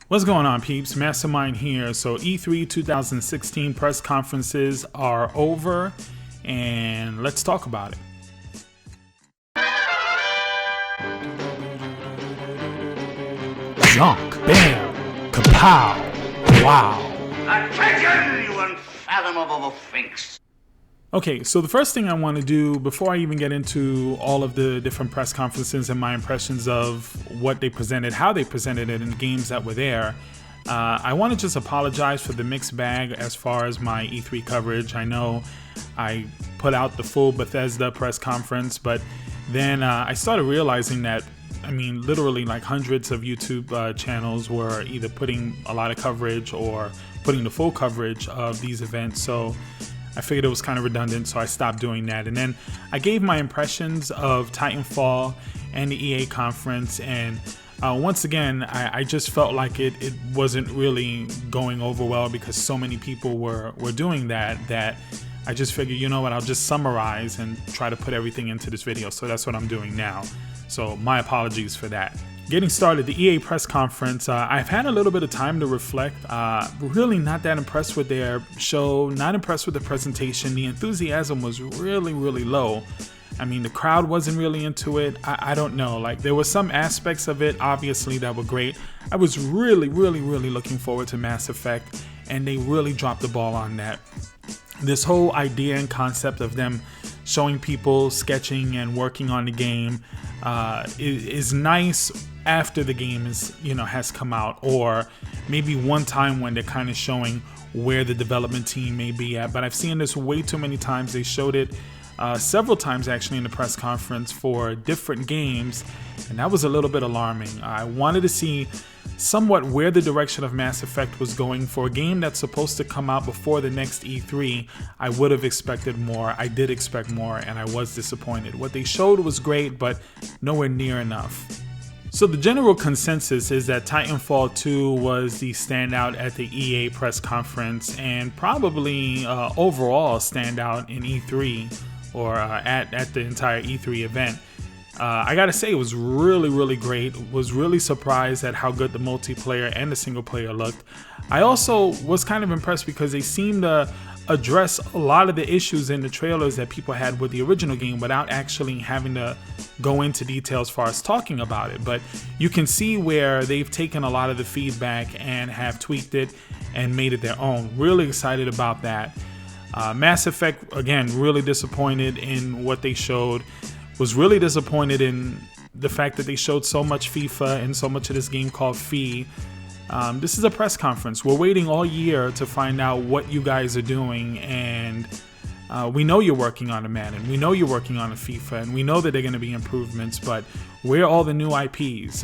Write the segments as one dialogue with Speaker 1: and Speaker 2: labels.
Speaker 1: What's going on, peeps? Mastermind here. So E3 2016 press conferences are over, and let's talk about it. Junk, bam, kapow, wow.
Speaker 2: Attention, you unfathomable sphinx.
Speaker 1: Okay, so the first thing I want to do before I even get into all of the different press conferences and my impressions of what they presented, how they presented it, and the games that were there, I want to just apologize for the mixed bag as far as my E3 coverage. I know I put out the full Bethesda press conference, but then I started realizing that, literally like hundreds of YouTube channels were either putting a lot of coverage or putting the full coverage of these events. So I figured it was kind of redundant, so I stopped doing that. And then I gave my impressions of Titanfall and the EA conference, and once again, I just felt like it wasn't really going over well because so many people were doing that I just figured, you know what, I'll just summarize and try to put everything into this video. So that's what I'm doing now. So my apologies for that. Getting started, the EA press conference, I've had a little bit of time to reflect. Really not that impressed with their show, not impressed with the presentation. The enthusiasm was really, really low. The crowd wasn't really into it. I don't know, like there were some aspects of it, obviously, that were great. I was really, really, really looking forward to Mass Effect, and they really dropped the ball on that. This whole idea and concept of them showing people sketching and working on the game is nice after the game has come out, or maybe one time when they're kind of showing where the development team may be at. But I've seen this way too many times. They showed it several times actually in the press conference for different games, and that was a little bit alarming. I wanted to see somewhat where the direction of Mass Effect was going. For a game that's supposed to come out before the next E3, I would have expected more. I did expect more, and I was disappointed. What they showed was great, but nowhere near enough. So the general consensus is that Titanfall 2 was the standout at the EA press conference, and probably overall standout in E3, or at the entire E3 event. I gotta say, it was really, really great. Was really surprised at how good the multiplayer and the single player looked. I also was kind of impressed because they seemed to address a lot of the issues in the trailers that people had with the original game without actually having to go into detail as far as talking about it. But you can see where they've taken a lot of the feedback and have tweaked it and made it their own. Really excited about that. Mass Effect, again, really disappointed in what they showed. Was really disappointed in the fact that they showed so much FIFA and so much of this game called Fee. This is a press conference. We're waiting all year to find out what you guys are doing, and we know you're working on a Madden, we know you're working on a FIFA, and we know that they're going to be improvements, but where are all the new IPs?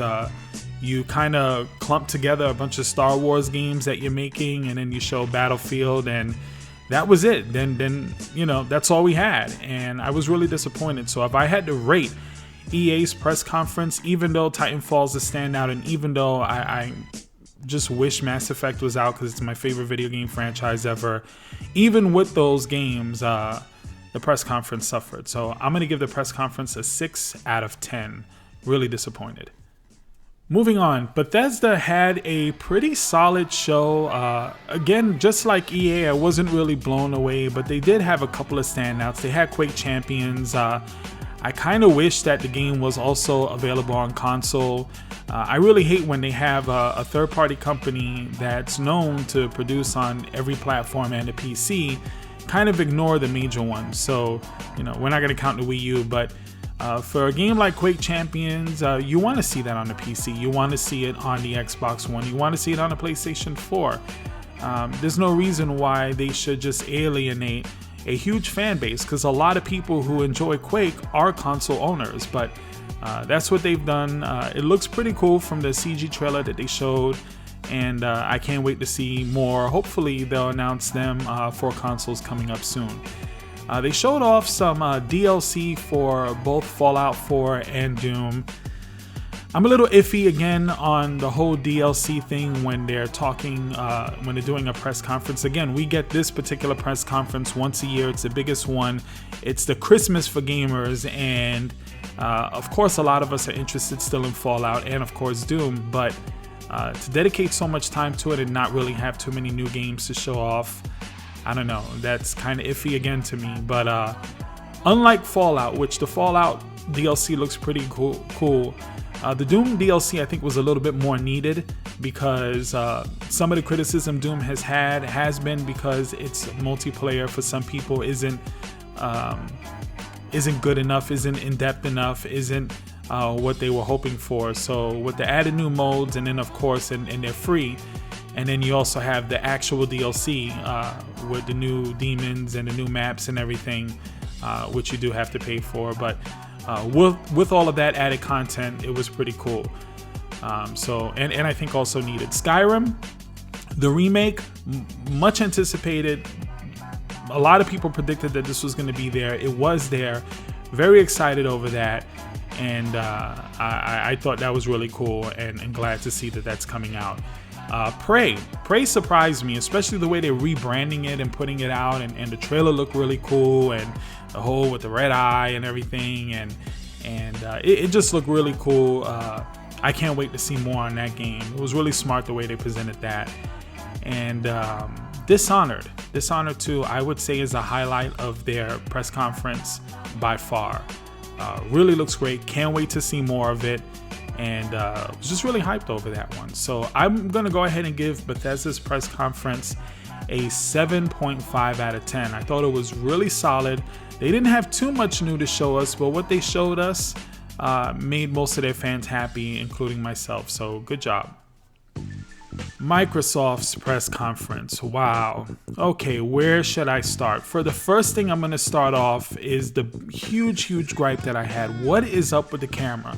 Speaker 1: You kind of clump together a bunch of Star Wars games that you're making, and then you show Battlefield, and that was it. Then that's all we had, and I was really disappointed. So if I had to rate EA's press conference, even though Titanfall's a standout, and even though I just wish Mass Effect was out because it's my favorite video game franchise ever, even with those games, the press conference suffered. So I'm gonna give the press conference a 6 out of 10. Really disappointed. Moving on, Bethesda had a pretty solid show. Again, just like EA, I wasn't really blown away, but they did have a couple of standouts. They had Quake Champions. I kind of wish that the game was also available on console. I really hate when they have a third-party company that's known to produce on every platform and a PC kind of ignore the major ones. So, we're not going to count the Wii U, but for a game like Quake Champions, you want to see that on the PC. You want to see it on the Xbox One. You want to see it on the PlayStation 4. There's no reason why they should just alienate a huge fan base, because a lot of people who enjoy Quake are console owners, but that's what they've done. It looks pretty cool from the CG trailer that they showed, and I can't wait to see more. Hopefully they'll announce them for consoles coming up soon. They showed off some DLC for both Fallout 4 and Doom. I'm a little iffy again on the whole DLC thing when they're talking, when they're doing a press conference. Again, we get this particular press conference once a year. It's the biggest one. It's the Christmas for gamers, and of course a lot of us are interested still in Fallout and of course Doom, but To dedicate so much time to it and not really have too many new games to show off, I don't know. That's kind of iffy again to me. But unlike Fallout, which the Fallout DLC looks pretty cool. The Doom DLC I think was a little bit more needed because some of the criticism Doom has been because its multiplayer for some people isn't good enough, isn't in depth enough, isn't what they were hoping for. So with the added new modes, and then of course, and they're free, and then you also have the actual DLC with the new demons and the new maps and everything, which you do have to pay for. But with all of that added content, it was pretty cool. And I think also needed. Skyrim, the remake, much anticipated. A lot of people predicted that this was going to be there. It was there. Very excited over that. And I thought that was really cool, and glad to see that that's coming out. Prey surprised me, especially the way they're rebranding it and putting it out, and the trailer looked really cool, and the whole with the red eye and everything, and it just looked really cool. I can't wait to see more on that game. It was really smart the way they presented that. And Dishonored 2, I would say, is a highlight of their press conference by far. Really looks great. Can't wait to see more of it. And was just really hyped over that one. So I'm going to go ahead and give Bethesda's press conference a 7.5 out of 10. I thought it was really solid. They didn't have too much new to show us, but what they showed us made most of their fans happy, including myself. So good job. Microsoft's press conference. Wow. Okay, where should I start? For the first thing I'm going to start off is the huge gripe that I had. What is up with the camera?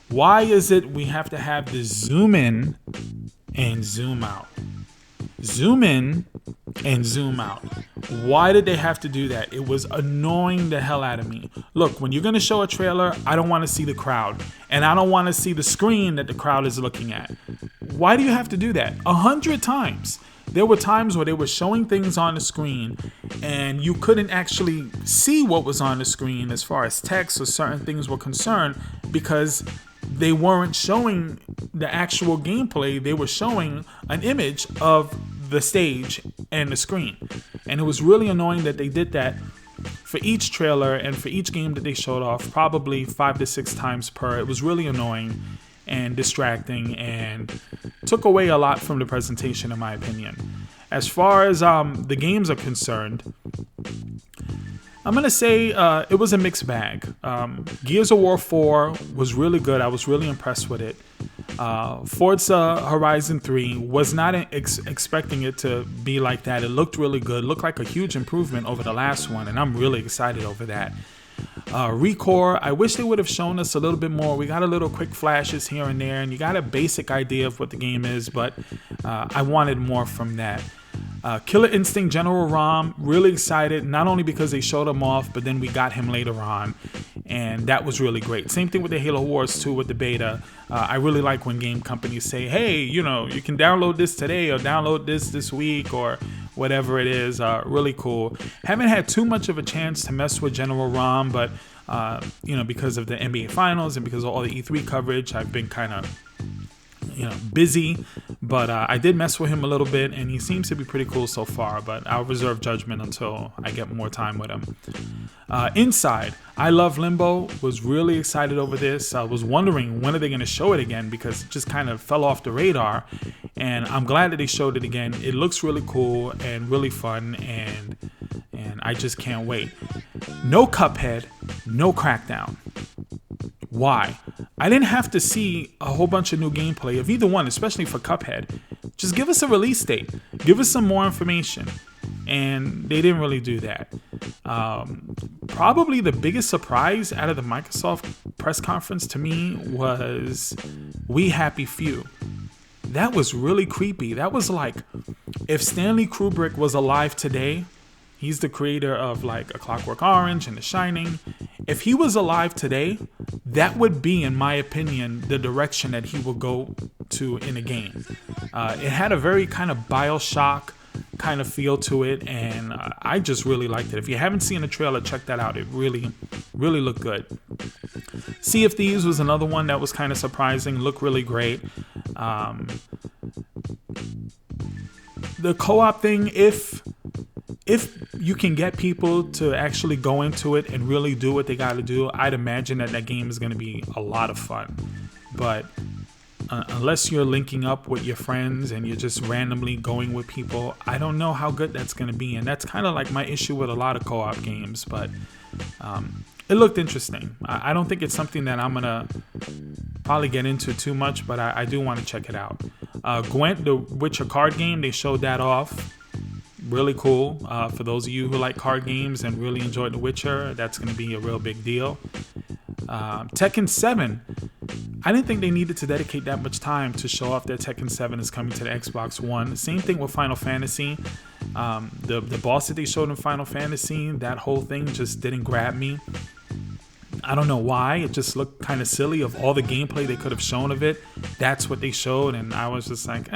Speaker 1: Why is it we have to have the zoom in and zoom out? Zoom in and zoom out. Why did they have to do that? It was annoying the hell out of me. Look, when you're going to show a trailer, I don't want to see the crowd. And I don't want to see the screen that the crowd is looking at. Why do you have to do that? 100 times. There were times where they were showing things on the screen and you couldn't actually see what was on the screen as far as text or certain things were concerned because they weren't showing the actual gameplay. They were showing an image of the stage and the screen. And it was really annoying that they did that for each trailer and for each game that they showed off, probably 5 to 6 times per. It was really annoying and distracting and took away a lot from the presentation, in my opinion. As far as the games are concerned, I'm going to say it was a mixed bag. Gears of War 4 was really good. I was really impressed with it. Forza Horizon 3 was not expecting it to be like that. It looked really good. Looked like a huge improvement over the last one, and I'm really excited over that. Recore, I wish they would have shown us a little bit more. We got a little quick flashes here and there, and you got a basic idea of what the game is, but I wanted more from that. Killer Instinct General Rom, really excited, not only because they showed him off, but then we got him later on, and that was really great. Same thing with the Halo Wars 2 with the beta. I really like when game companies say, hey, you can download this today or download this week or whatever it is. Really cool. Haven't had too much of a chance to mess with General Rom, but because of the NBA Finals and because of all the E3 coverage, I've been kind of busy, but I did mess with him a little bit, and he seems to be pretty cool so far, but I'll reserve judgment until I get more time with him. Inside, I love Limbo, was really excited over this. I was wondering when are they going to show it again because it just kind of fell off the radar, and I'm glad that they showed it again. It looks really cool and really fun, and I just can't wait. No Cuphead, no Crackdown. Why? I didn't have to see a whole bunch of new gameplay of either one, especially for Cuphead. Just give us a release date. Give us some more information. And they didn't really do that. Probably the biggest surprise out of the Microsoft press conference to me was We Happy Few. That was really creepy. That was like if Stanley Kubrick was alive today. He's the creator of like A Clockwork Orange and The Shining. If he was alive today, that would be, in my opinion, the direction that he would go to in a game. It had a very kind of BioShock kind of feel to it, and I just really liked it. If you haven't seen the trailer, check that out. It really looked good. Sea of Thieves was another one that was kind of surprising, looked really great. The co-op thing, if you can get people to actually go into it and really do what they got to do, I'd imagine that game is going to be a lot of fun. But unless you're linking up with your friends and you're just randomly going with people, I don't know how good that's going to be. And that's kind of like my issue with a lot of co-op games. But it looked interesting. I don't think it's something that I'm going to probably get into too much, but I do want to check it out. Gwent, the Witcher card game, they showed that off. Really cool. For those of you who like card games and really enjoyed The Witcher, that's going to be a real big deal. Tekken 7. I didn't think they needed to dedicate that much time to show off that Tekken 7 is coming to the Xbox One. Same thing with Final Fantasy. The boss that they showed in Final Fantasy, that whole thing just didn't grab me. I don't know why. It just looked kind of silly. Of all the gameplay they could have shown of it, that's what they showed, and I was just like,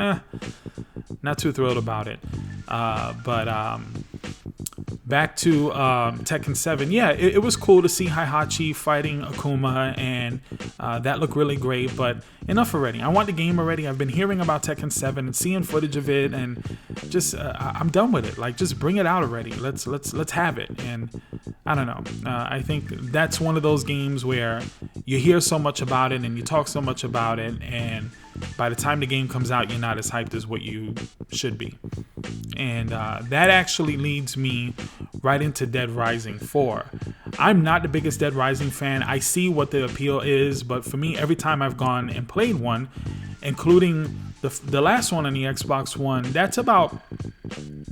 Speaker 1: not too thrilled about it. But back to Tekken 7. Yeah, it was cool to see Heihachi fighting Akuma, and that looked really great. But enough already. I want the game already. I've been hearing about Tekken 7 and seeing footage of it, and just I'm done with it. Like, just bring it out already. Let's have it. And I don't know. I think that's one of those games where you hear so much about it and you talk so much about it, and by the time the game comes out, you're not as hyped as what you should be. And that actually leads me right into Dead Rising 4. I'm not the biggest Dead Rising fan. I see what the appeal is, but for me, every time I've gone and played one, including the last one on the Xbox One, that's about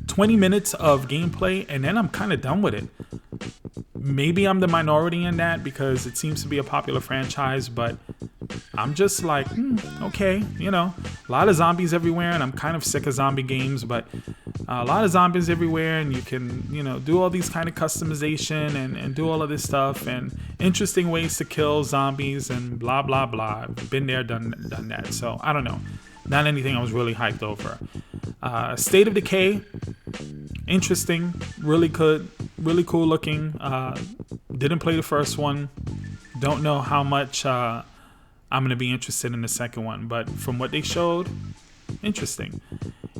Speaker 1: 20 minutes of gameplay, and then I'm kind of done with it. Maybe I'm the minority in that because it seems to be a popular franchise, but I'm just like, okay, a lot of zombies everywhere, and I'm kind of sick of zombie games, but a lot of zombies everywhere, and you can, do all these kind of customization and do all of this stuff, and interesting ways to kill zombies, and blah, blah, blah. I've been there, done that, so I don't know. Not anything I was really hyped over. State of Decay, interesting, really good, really cool looking. Didn't play the first one. Don't know how much I'm going to be interested in the second one, but from what they showed, interesting.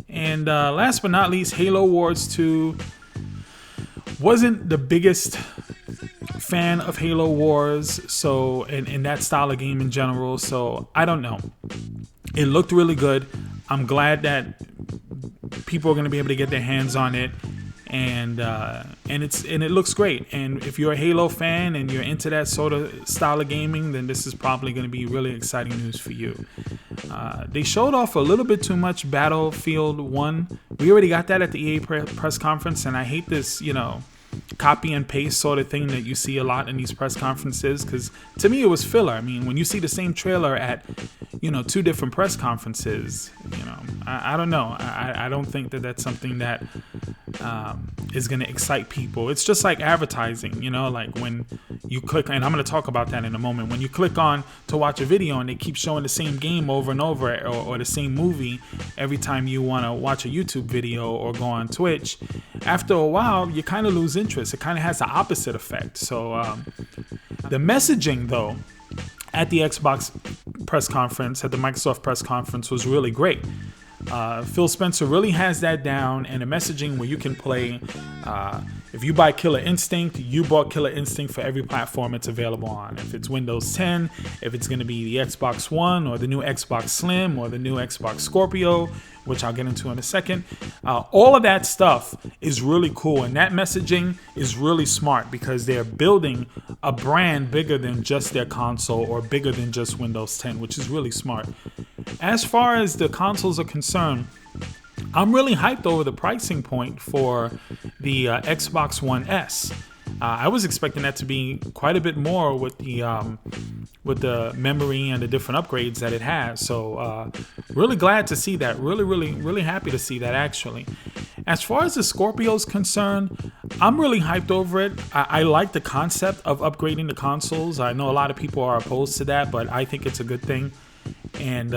Speaker 1: And last but not least, Halo Wars 2. Wasn't the biggest fan of Halo Wars, so in that style of game in general, so I don't know. It looked really good. I'm glad that people are going to be able to get their hands on it, and it looks great. And if you're a Halo fan and you're into that sort of style of gaming, then this is probably going to be really exciting news for you. They showed off a little bit too much Battlefield 1. We already got that at the EA press conference, and I hate this, copy and paste sort of thing that you see a lot in these press conferences, because to me it was filler. I mean, when you see the same trailer at two different press conferences, I don't know. I don't think that that's something that is going to excite people. It's just like advertising, like when you click, and I'm going to talk about that in a moment, when you click on to watch a video and they keep showing the same game over and over, or the same movie every time you want to watch a YouTube video or go on Twitch, after a while you kind of lose interest. It kind of has the opposite effect. So the messaging though at the Xbox press conference, at the Microsoft press conference, was really great. Phil Spencer really has that down, and the messaging where you can play, if you buy Killer Instinct, you bought Killer Instinct for every platform it's available on. If it's Windows 10, if it's going to be the Xbox One or the new Xbox Slim or the new Xbox Scorpio, which I'll get into in a second. All of that stuff is really cool, and that messaging is really smart because they're building a brand bigger than just their console or bigger than just Windows 10, which is really smart. As far as the consoles are concerned, I'm really hyped over the pricing point for the Xbox One S. I was expecting that to be quite a bit more with the memory and the different upgrades that it has. So really glad to see that. Really happy to see that, actually. As far as the Scorpio is concerned, I'm really hyped over it. I like the concept of upgrading the consoles. I know a lot of people are opposed to that, but I think it's a good thing. And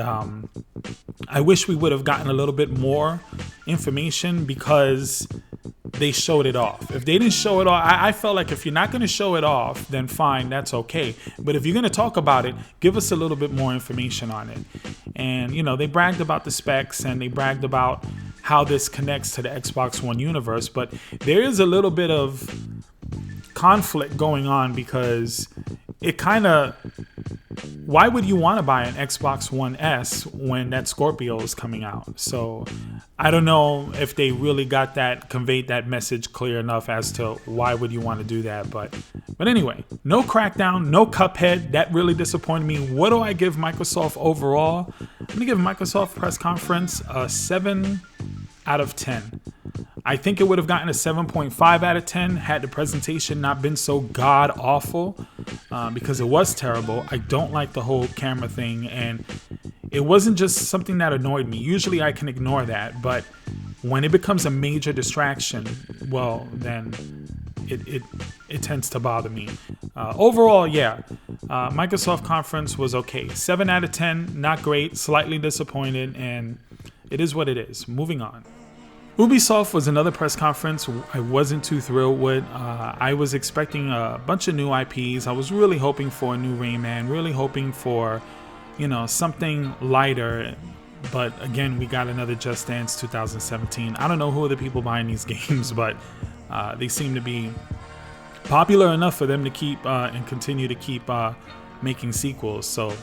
Speaker 1: I wish we would have gotten a little bit more information, because they showed it off. If they didn't show it off, I felt like if you're not going to show it off, then fine, that's okay. But if you're going to talk about it, give us a little bit more information on it. And, you know, they bragged about the specs and they bragged about how this connects to the Xbox One universe. But there is a little bit of conflict going on because it kind of, why would you want to buy an Xbox One S when that Scorpio is coming out? So I don't know if they really conveyed that message clear enough as to why would you want to do that. But anyway, no Crackdown, no Cuphead. That really disappointed me. What do I give Microsoft overall? I'm going to give Microsoft press conference a 7 out of 10. I think it would have gotten a 7.5 out of 10 had the presentation not been so god awful, because it was terrible. I don't like the whole camera thing, and it wasn't just something that annoyed me. Usually I can ignore that, but when it becomes a major distraction, well, then it tends to bother me. Overall, yeah, Microsoft conference was okay. 7 out of 10, not great, slightly disappointed, and it is what it is. Moving on. Ubisoft was another press conference I wasn't too thrilled with. I was expecting a bunch of new IPs. I was really hoping for a new Rayman, really hoping for, you know, something lighter. But again, we got another Just Dance 2017. I don't know who are the people buying these games, but they seem to be popular enough for them to keep and continue to keep making sequels. So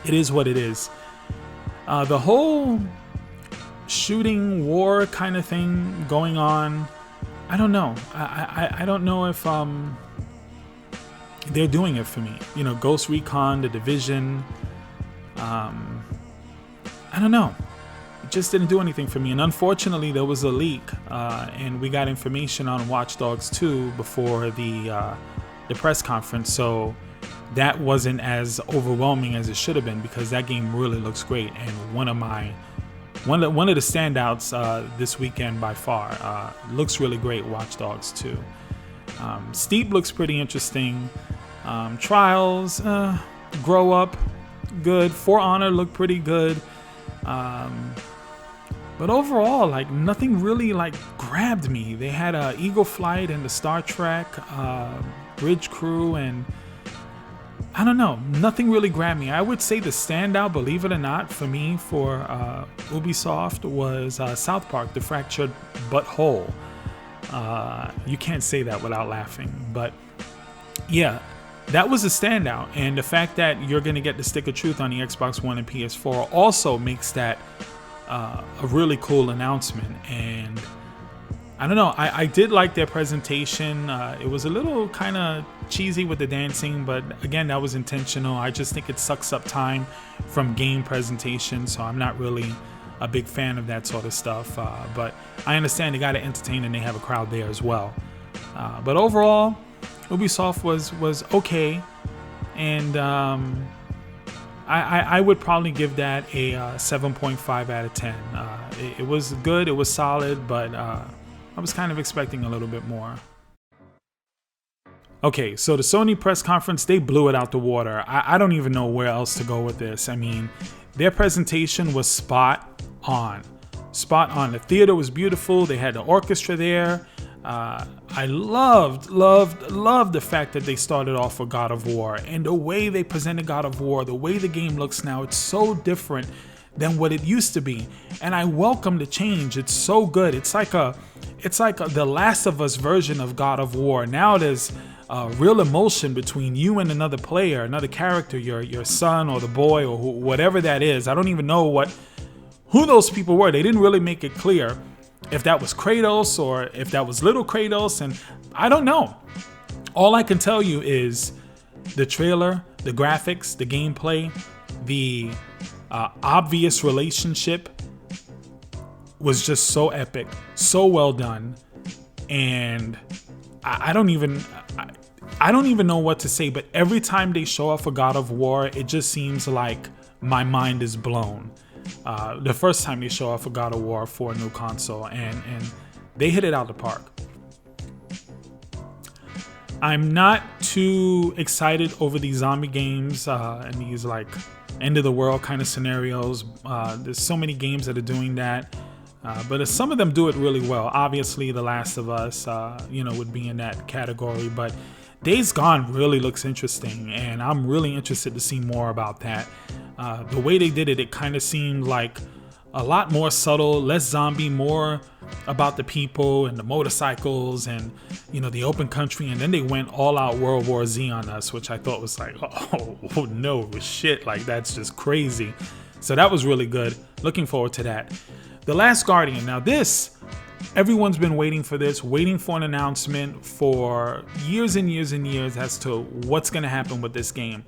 Speaker 1: it is what it is. The whole shooting war kind of thing going on, I don't know. I don't know if they're doing it for me. You know, Ghost Recon, The Division, I don't know. It just didn't do anything for me. And unfortunately, there was a leak, and we got information on Watch Dogs 2 before the press conference. So that wasn't as overwhelming as it should have been, because that game really looks great, and one of the standouts this weekend by far. Looks really great, Watch Dogs 2. Steep looks pretty interesting. Trials, Grow Up, good. For Honor looked pretty good. But overall, like, nothing really like grabbed me. They had Eagle Flight and the Star Trek, Bridge Crew, and I don't know, nothing really grabbed me. I would say the standout, believe it or not, for me for Ubisoft was South Park, The Fractured But Whole. You can't say that without laughing, but yeah, that was a standout. And the fact that you're going to get the Stick of Truth on the Xbox One and PS4 also makes that a really cool announcement. And I don't know, I did like their presentation. It was a little kind of cheesy with the dancing, but again, that was intentional. I just think it sucks up time from game presentation, so I'm not really a big fan of that sort of stuff. But I understand they got to entertain and they have a crowd there as well. But overall, Ubisoft was okay, and I would probably give that a 7.5 out of 10. It was good, it was solid, but I was kind of expecting a little bit more. Okay, so the Sony press conference, they blew it out the water. I don't even know where else to go with this. I mean, their presentation was spot on. Spot on. The theater was beautiful. They had the orchestra there. I loved the fact that they started off with God of War, and the way they presented God of War, the way the game looks now, it's so different than what it used to be. And I welcome the change. It's so good. It's like the Last of Us version of God of War. Now there's real emotion between you and another player, another character, your son or the boy or whatever that is. I don't even know who those people were. They didn't really make it clear if that was Kratos or if that was little Kratos, and I don't know. All I can tell you is the trailer, the graphics, the gameplay, the obvious relationship was just so epic, so well done, and I don't even know what to say. But every time they show off a God of War, it just seems like my mind is blown. The first time they show off a God of War for a new console, and they hit it out the park. I'm not too excited over these zombie games and these like end of the world kind of scenarios. There's so many games that are doing that. But some of them do it really well. Obviously, The Last of Us, would be in that category. But Days Gone really looks interesting, and I'm really interested to see more about that. The way they did it, it kind of seemed like a lot more subtle, less zombie, more about the people and the motorcycles and, the open country. And then they went all out World War Z on us, which I thought was like, oh no, shit, like that's just crazy. So that was really good. Looking forward to that. The Last Guardian. Now this, everyone's been waiting for this, waiting for an announcement for years and years and years as to what's going to happen with this game.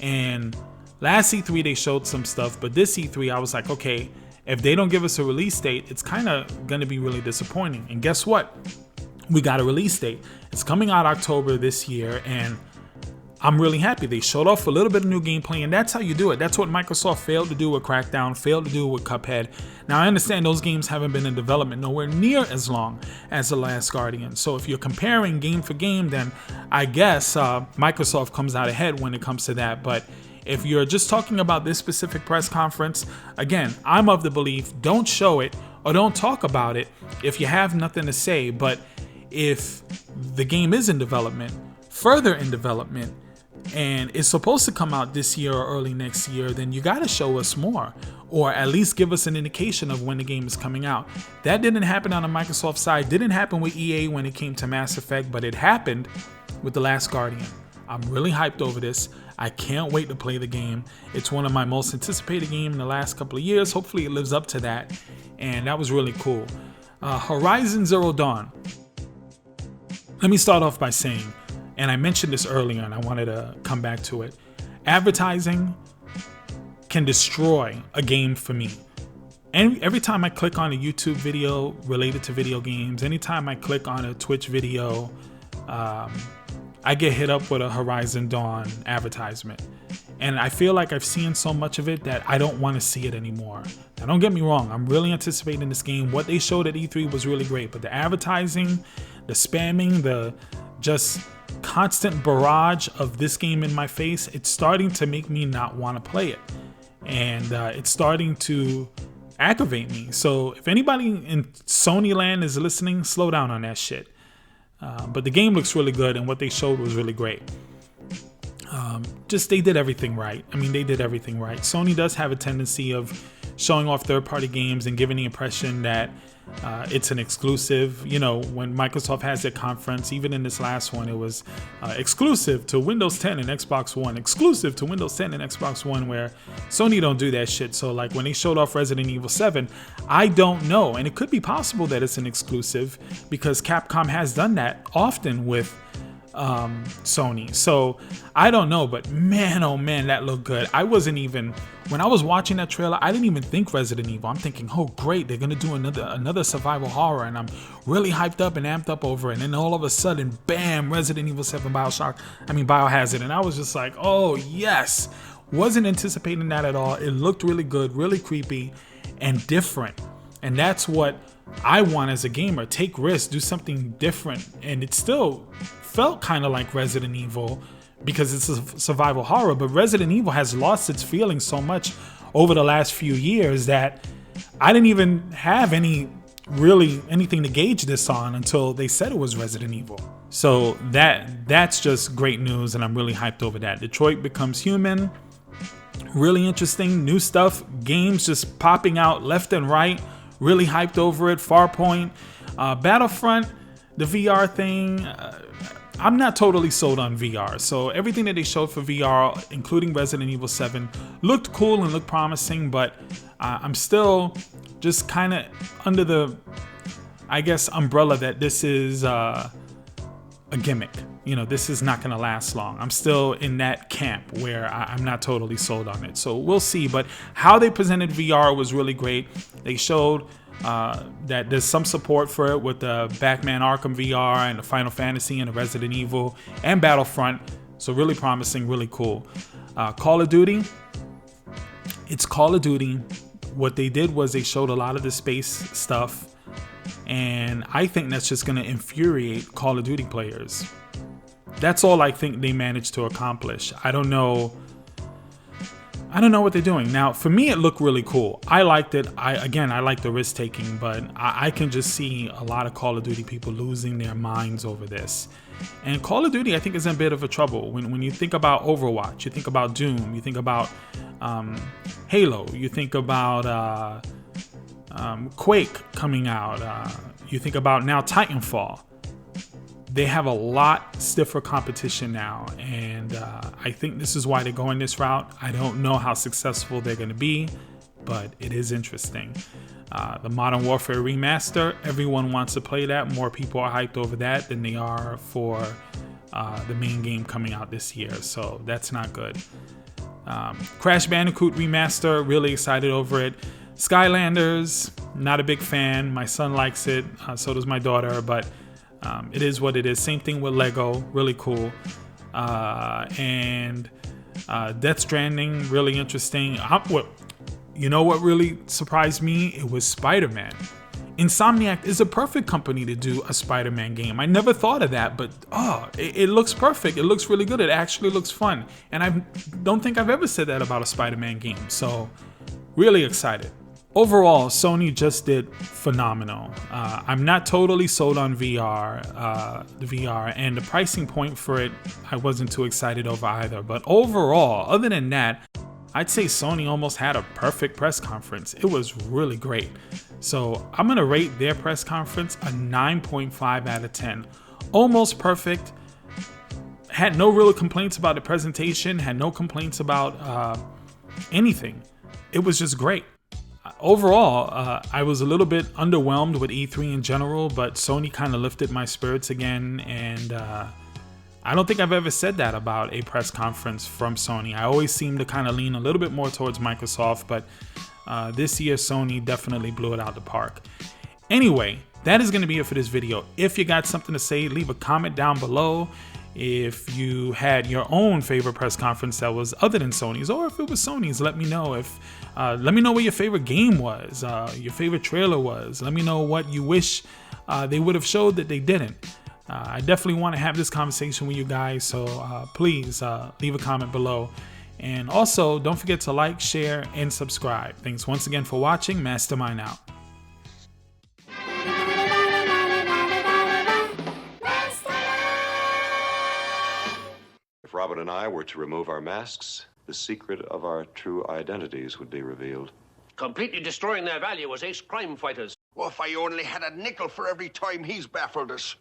Speaker 1: And last E3 they showed some stuff, but this E3 I was like, okay, if they don't give us a release date, it's kind of going to be really disappointing. And guess what? We got a release date. It's coming out October this year, and I'm really happy. They showed off a little bit of new gameplay, and that's how you do it. That's what Microsoft failed to do with Crackdown, failed to do with Cuphead. Now, I understand those games haven't been in development nowhere near as long as The Last Guardian. So if you're comparing game for game, then I guess Microsoft comes out ahead when it comes to that. But if you're just talking about this specific press conference, again, I'm of the belief, don't show it or don't talk about it if you have nothing to say. But if the game is in development, further in development, and it's supposed to come out this year or early next year, then you got to show us more, or at least give us an indication of when the game is coming out. That didn't happen on the Microsoft side, didn't happen with EA when it came to Mass Effect, but it happened with The Last Guardian. I'm really hyped over this. I can't wait to play the game. It's one of my most anticipated games in the last couple of years. Hopefully it lives up to that, and that was really cool. Horizon Zero Dawn. Let me start off by saying, and I mentioned this earlier and I wanted to come back to it, advertising can destroy a game for me. And every time I click on a YouTube video related to video games, anytime I click on a Twitch video, I get hit up with a Horizon Dawn advertisement. And I feel like I've seen so much of it that I don't want to see it anymore. Now, don't get me wrong, I'm really anticipating this game. What they showed at E3 was really great, but the advertising, the spamming, the just constant barrage of this game in my face, it's starting to make me not want to play it. And it's starting to aggravate me. So if anybody in Sony land is listening, slow down on that shit. But the game looks really good, and what they showed was really great. They did everything right. I mean, they did everything right. Sony does have a tendency of showing off third-party games and giving the impression that it's an exclusive. When Microsoft has their conference, even in this last one, it was exclusive to Windows 10 and Xbox One, exclusive to Windows 10 and Xbox One, where Sony don't do that shit. So like when they showed off Resident Evil 7, I don't know. And it could be possible that it's an exclusive because Capcom has done that often with Sony. So I don't know, but man, oh man, that looked good. When I was watching that trailer, I didn't even think Resident Evil. I'm thinking, oh great, they're gonna do another survival horror, and I'm really hyped up and amped up over it. And then all of a sudden, bam, Resident Evil 7 Biohazard. And I was just like, oh yes. Wasn't anticipating that at all. It looked really good, really creepy, and different. And that's what I want as a gamer. Take risks, do something different. And it still felt kind of like Resident Evil because it's a survival horror, but Resident Evil has lost its feeling so much over the last few years that I didn't even have anything to gauge this on until they said it was Resident Evil. So that's just great news, and I'm really hyped over that. Detroit Becomes Human, really interesting, new stuff, games just popping out left and right, really hyped over it. Farpoint, Battlefront, the VR thing, I'm not totally sold on VR. So everything that they showed for VR, including Resident Evil 7, looked cool and looked promising, but I'm still just kind of under the, I guess, umbrella that this is a gimmick. This is not going to last long. I'm still in that camp where I'm not totally sold on it. So we'll see. But how they presented VR was really great. They showed that there's some support for it with the Batman Arkham VR and the Final Fantasy and the Resident Evil and Battlefront. So really promising, really cool. Call of Duty. It's Call of Duty. What they did was they showed a lot of the space stuff, and I think that's just going to infuriate Call of Duty players. That's all I think they managed to accomplish. I don't know I don't know what they're doing. Now, for me, it looked really cool. I liked it. I like the risk taking, but I can just see a lot of Call of Duty people losing their minds over this. And Call of Duty, I think, is in a bit of a trouble. When you think about Overwatch, you think about Doom, you think about Halo, you think about Quake coming out, you think about now Titanfall. They have a lot stiffer competition now, and I think this is why they're going this route. I don't know how successful they're going to be, but it is interesting. The Modern Warfare remaster, everyone wants to play that. More people are hyped over that than they are for the main game coming out this year, so that's not good. Crash Bandicoot remaster, really excited over it. Skylanders, not a big fan. My son likes it, so does my daughter, but it is what it is. Same thing with Lego, really cool. And Death Stranding, really interesting. You know what really surprised me? It was Spider-Man. Insomniac is a perfect company to do a Spider-Man game. I never thought of that, but it looks perfect. It looks really good. It actually looks fun. And I don't think I've ever said that about a Spider-Man game. So really excited. Overall, Sony just did phenomenal. I'm not totally sold on VR, the VR, and the pricing point for it, I wasn't too excited over either. But overall, other than that, I'd say Sony almost had a perfect press conference. It was really great. So I'm gonna rate their press conference a 9.5 out of 10. Almost perfect. Had no real complaints about the presentation, had no complaints about anything. It was just great. Overall, I was a little bit underwhelmed with E3 in general, but Sony kind of lifted my spirits again, and I don't think I've ever said that about a press conference from Sony. I always seem to kind of lean a little bit more towards Microsoft, but this year Sony definitely blew it out the park. Anyway, that is going to be it for this video. If you got something to say, leave a comment down below. If you had your own favorite press conference that was other than Sony's, or if it was Sony's, let me know. Let me know what your favorite game was, your favorite trailer was. Let me know what you wish they would have showed that they didn't. I definitely want to have this conversation with you guys, so please leave a comment below. And also, don't forget to like, share, and subscribe. Thanks once again for watching. Mastermind out.
Speaker 3: If Robin and I were to remove our masks, the secret of our true identities would be revealed.
Speaker 4: Completely destroying their value as ace crime fighters.
Speaker 5: Well, if I only had a nickel for every time he's baffled us.